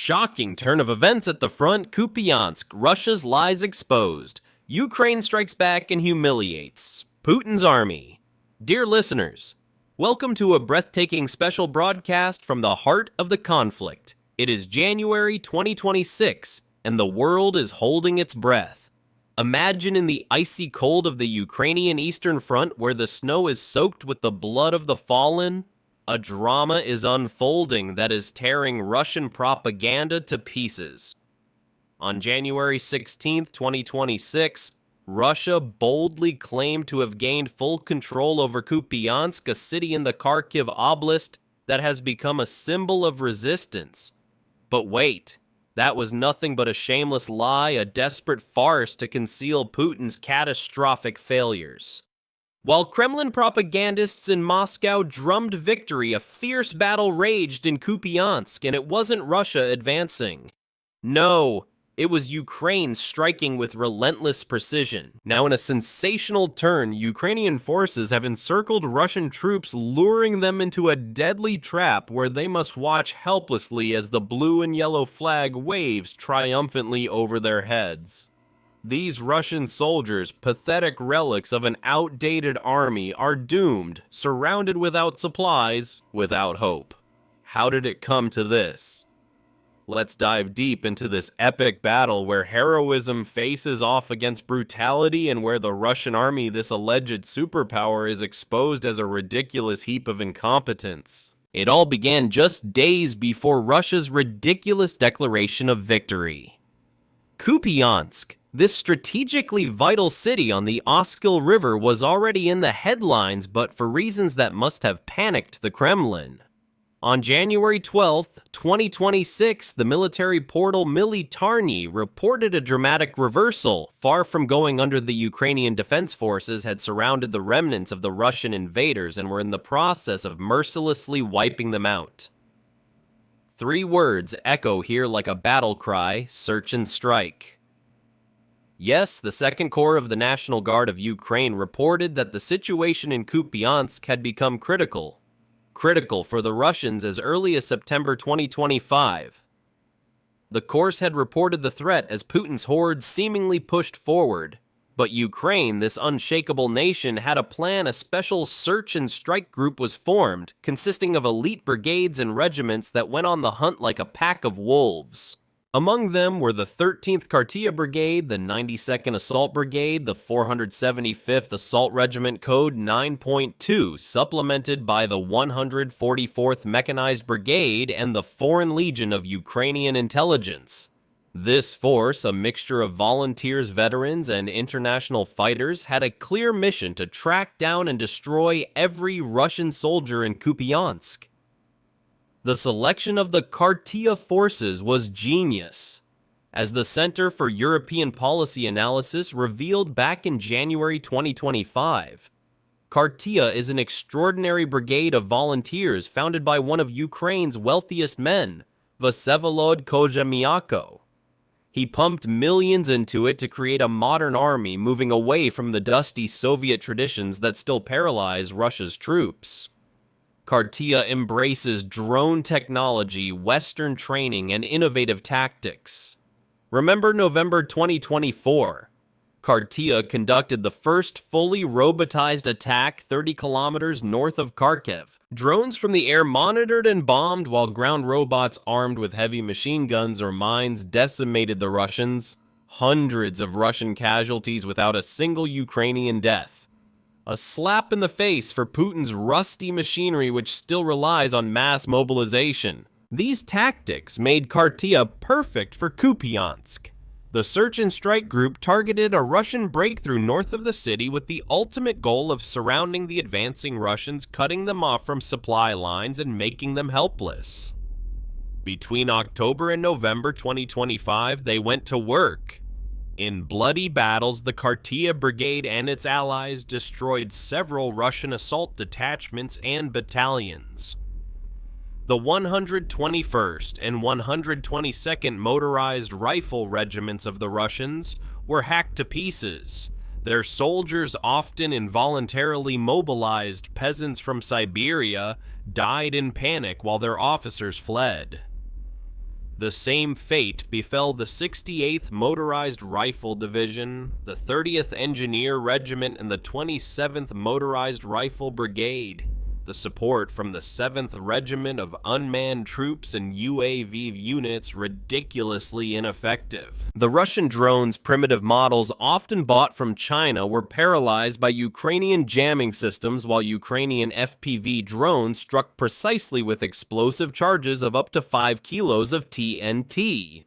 Shocking turn of events at the front. Kupiansk, Russia's lies exposed. Ukraine strikes back and humiliates Putin's army. Dear listeners, welcome to a breathtaking special broadcast from the heart of the conflict. It is January 2026, and the world is holding its breath. Imagine in the icy cold of the Ukrainian Eastern Front where the snow is soaked with the blood of the fallen. A drama is unfolding that is tearing Russian propaganda to pieces. On January 16, 2026, Russia boldly claimed to have gained full control over Kupiansk, a city in the Kharkiv Oblast that has become a symbol of resistance. But wait, that was nothing but a shameless lie, a desperate farce to conceal Putin's catastrophic failures. While Kremlin propagandists in Moscow drummed victory, a fierce battle raged in Kupiansk, and it wasn't Russia advancing. No, it was Ukraine striking with relentless precision. Now, in a sensational turn, Ukrainian forces have encircled Russian troops, luring them into a deadly trap where they must watch helplessly as the blue and yellow flag waves triumphantly over their heads. These Russian soldiers, pathetic relics of an outdated army, are doomed, surrounded without supplies, without hope. How did it come to this? Let's dive deep into this epic battle where heroism faces off against brutality and where the Russian army, this alleged superpower, is exposed as a ridiculous heap of incompetence. It all began just days before Russia's ridiculous declaration of victory. Kupiansk, this strategically vital city on the Oskil River, was already in the headlines, but for reasons that must have panicked the Kremlin. On January 12, 2026, the military portal Militarny reported a dramatic reversal. Far from going under, the Ukrainian defense forces had surrounded the remnants of the Russian invaders and were in the process of mercilessly wiping them out. Three words echo here like a battle cry: search and strike. Yes, the Second Corps of the National Guard of Ukraine reported that the situation in Kupiansk had become critical. Critical for the Russians as early as September 2025. The Corps had reported the threat as Putin's hordes seemingly pushed forward. But Ukraine, this unshakable nation, had a plan. A special search and strike group was formed, consisting of elite brigades and regiments that went on the hunt like a pack of wolves. Among them were the 13th Khartiia Brigade, the 92nd Assault Brigade, the 475th Assault Regiment Code 9.2, supplemented by the 144th Mechanized Brigade and the Foreign Legion of Ukrainian Intelligence. This force, a mixture of volunteers, veterans, and international fighters, had a clear mission to track down and destroy every Russian soldier in Kupiansk. The selection of the Khartiia forces was genius, as the Center for European Policy Analysis revealed back in January 2025. Khartiia is an extraordinary brigade of volunteers founded by one of Ukraine's wealthiest men, Vsevolod Kozhemiako. He pumped millions into it to create a modern army, moving away from the dusty Soviet traditions that still paralyze Russia's troops. Khartiia embraces drone technology, Western training, and innovative tactics. Remember November 2024? Khartiia conducted the first fully robotized attack 30 kilometers north of Kharkiv. Drones from the air monitored and bombed, while ground robots armed with heavy machine guns or mines decimated the Russians. Hundreds of Russian casualties without a single Ukrainian death. A slap in the face for Putin's rusty machinery, which still relies on mass mobilization. These tactics made Khartiia perfect for Kupiansk. The search and strike group targeted a Russian breakthrough north of the city with the ultimate goal of surrounding the advancing Russians, cutting them off from supply lines and making them helpless. Between October and November 2025, they went to work. In bloody battles, the Khartiia Brigade and its allies destroyed several Russian assault detachments and battalions. The 121st and 122nd Motorized Rifle Regiments of the Russians were hacked to pieces. Their soldiers, often involuntarily mobilized peasants from Siberia, died in panic while their officers fled. The same fate befell the 68th Motorized Rifle Division, the 30th Engineer Regiment, and the 27th Motorized Rifle Brigade. The support from the 7th Regiment of unmanned troops and UAV units ridiculously ineffective. The Russian drones' primitive models, often bought from China, were paralyzed by Ukrainian jamming systems, while Ukrainian FPV drones struck precisely with explosive charges of up to 5 kilos of TNT.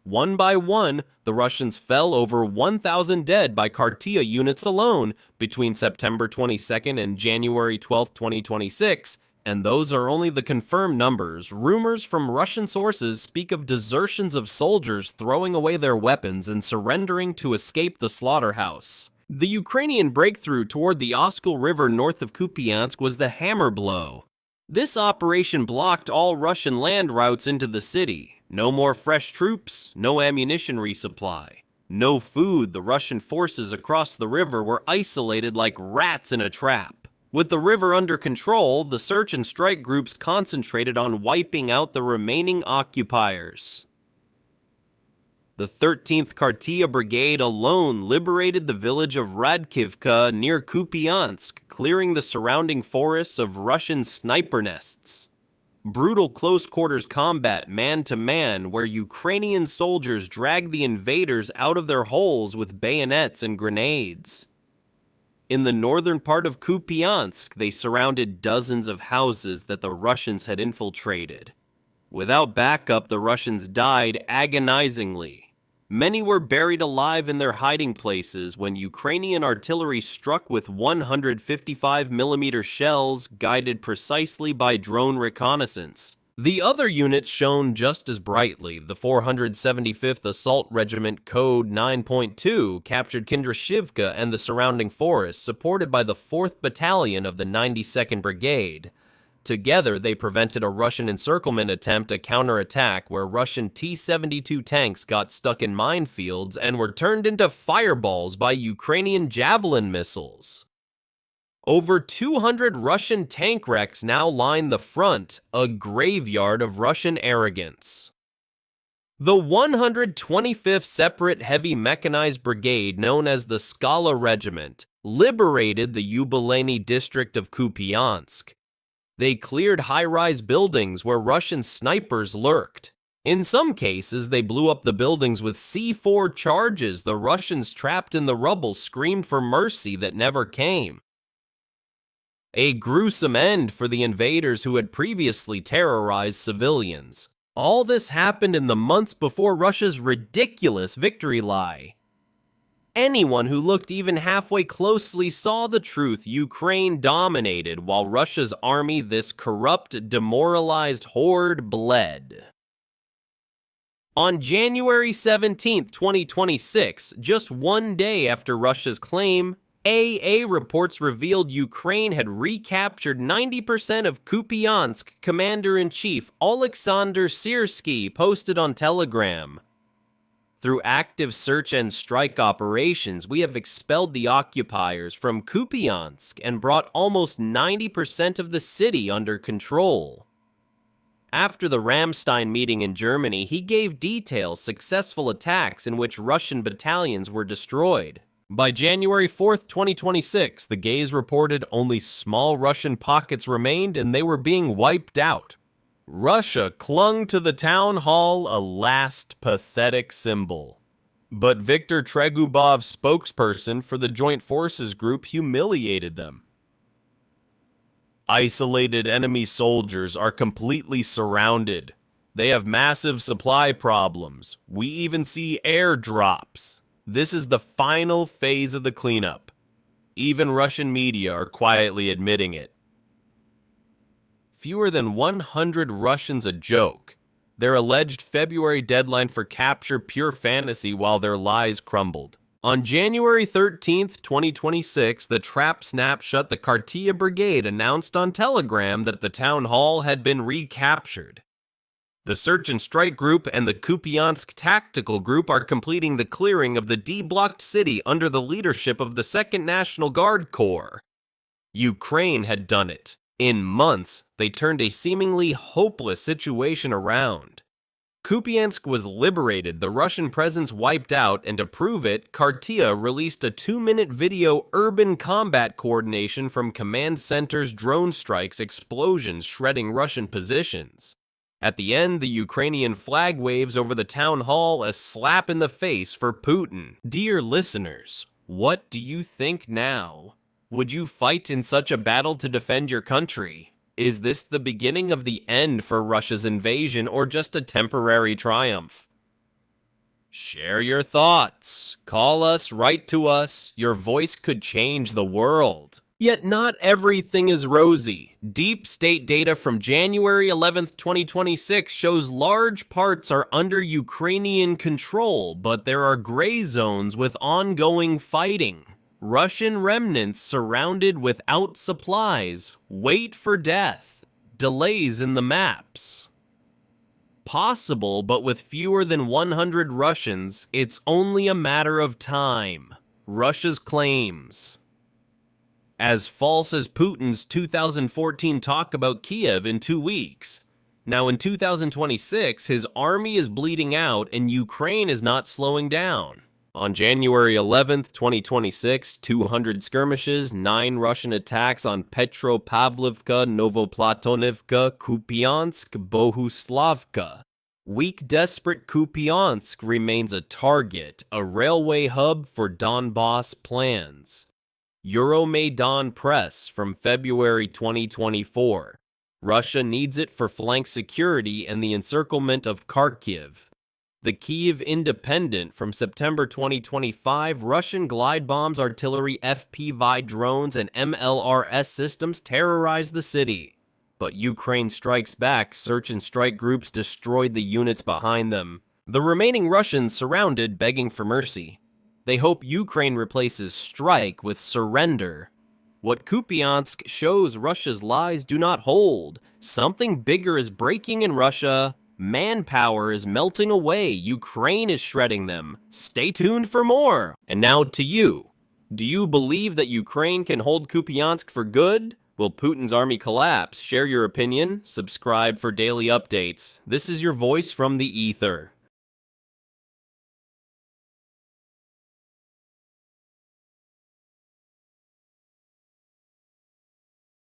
One by one, the Russians fell over 1,000 dead by Khartiia units alone between September 22nd and January 12, 2026, and those are only the confirmed numbers. Rumors from Russian sources speak of desertions of soldiers throwing away their weapons and surrendering to escape the slaughterhouse. The Ukrainian breakthrough toward the Oskol River north of Kupiansk was the hammer blow. This operation blocked all Russian land routes into the city. No more fresh troops, no ammunition resupply, no food. The Russian forces across the river were isolated like rats in a trap. With the river under control, the search and strike groups concentrated on wiping out the remaining occupiers. The 13th Khartiia Brigade alone liberated the village of Radkivka near Kupiansk, clearing the surrounding forests of Russian sniper nests. Brutal close-quarters combat man-to-man where Ukrainian soldiers dragged the invaders out of their holes with bayonets and grenades. In the northern part of Kupiansk, they surrounded dozens of houses that the Russians had infiltrated. Without backup, the Russians died agonizingly. Many were buried alive in their hiding places when Ukrainian artillery struck with 155mm shells guided precisely by drone reconnaissance. The other units shone just as brightly. The 475th Assault Regiment Code 9.2 captured Kindrashivka and the surrounding forests, supported by the 4th Battalion of the 92nd Brigade. Together, they prevented a Russian encirclement attempt, a counterattack where Russian T-72 tanks got stuck in minefields and were turned into fireballs by Ukrainian Javelin missiles. Over 200 Russian tank wrecks now line the front, a graveyard of Russian arrogance. The 125th Separate Heavy Mechanized Brigade, known as the Skala Regiment, liberated the Yubileyny district of Kupiansk. They cleared high-rise buildings where Russian snipers lurked. In some cases, they blew up the buildings with C4 charges. The Russians trapped in the rubble screamed for mercy that never came. A gruesome end for the invaders who had previously terrorized civilians. All this happened in the months before Russia's ridiculous victory lie. Anyone who looked even halfway closely saw the truth. Ukraine dominated while Russia's army, this corrupt, demoralized horde, bled. On January 17, 2026, just one day after Russia's claim, AA reports revealed Ukraine had recaptured 90% of Kupiansk. Commander-in-Chief Oleksandr Syrsky posted on Telegram. Through active search and strike operations, we have expelled the occupiers from Kupiansk and brought almost 90% of the city under control. After the Ramstein meeting in Germany, he gave details successful attacks in which Russian battalions were destroyed. By January 4, 2026, the Gaze reported only small Russian pockets remained and they were being wiped out. Russia clung to the town hall, a last pathetic symbol. But Viktor Tregubov, spokesperson for the Joint Forces Group, humiliated them. Isolated enemy soldiers are completely surrounded. They have massive supply problems. We even see airdrops. This is the final phase of the cleanup. Even Russian media are quietly admitting it. Fewer than 100 Russians a joke. Their alleged February deadline for capture pure fantasy while their lies crumbled. On January 13, 2026, the trap snap shut. The Khartiia Brigade announced on Telegram that the town hall had been recaptured. The Search and Strike Group and the Kupiansk Tactical Group are completing the clearing of the deblocked city under the leadership of the 2nd National Guard Corps. Ukraine had done it. In months, they turned a seemingly hopeless situation around. Kupiansk was liberated, the Russian presence wiped out, and to prove it, Khartiia released a 2-minute video urban combat coordination from command centers, drone strikes, explosions shredding Russian positions. At the end, the Ukrainian flag waves over the town hall, a slap in the face for Putin. Dear listeners, what do you think now? Would you fight in such a battle to defend your country? Is this the beginning of the end for Russia's invasion or just a temporary triumph? Share your thoughts. Call us, write to us. Your voice could change the world. Yet not everything is rosy. Deep state data from January 11th, 2026 shows large parts are under Ukrainian control, but there are gray zones with ongoing fighting. Russian remnants surrounded without supplies, wait for death, delays in the maps. Possible, but with fewer than 100 Russians, it's only a matter of time. Russia's claims. As false as Putin's 2014 talk about Kiev in 2 weeks. Now in 2026, his army is bleeding out and Ukraine is not slowing down. On January 11th, 2026, 200 skirmishes, 9 Russian attacks on Petropavlovka, Novoplatonivka, Kupiansk, Bohuslavka. Weak, desperate Kupiansk remains a target, a railway hub for Donbass plans. Euromaidan Press from February 2024. Russia needs it for flank security and the encirclement of Kharkiv. The Kyiv Independent from September 2025, Russian glide bombs, artillery, FPV drones, and MLRS systems terrorize the city. But Ukraine strikes back, search and strike groups destroyed the units behind them. The remaining Russians surrounded, begging for mercy. They hope Ukraine replaces strike with surrender. What Kupiansk shows Russia's lies do not hold. Something bigger is breaking in Russia. Manpower is melting away. Ukraine is shredding them. Stay tuned for more. And now to you. Do you believe that Ukraine can hold Kupiansk for good? Will Putin's army collapse? Share your opinion. Subscribe for daily updates. This is your voice from the ether.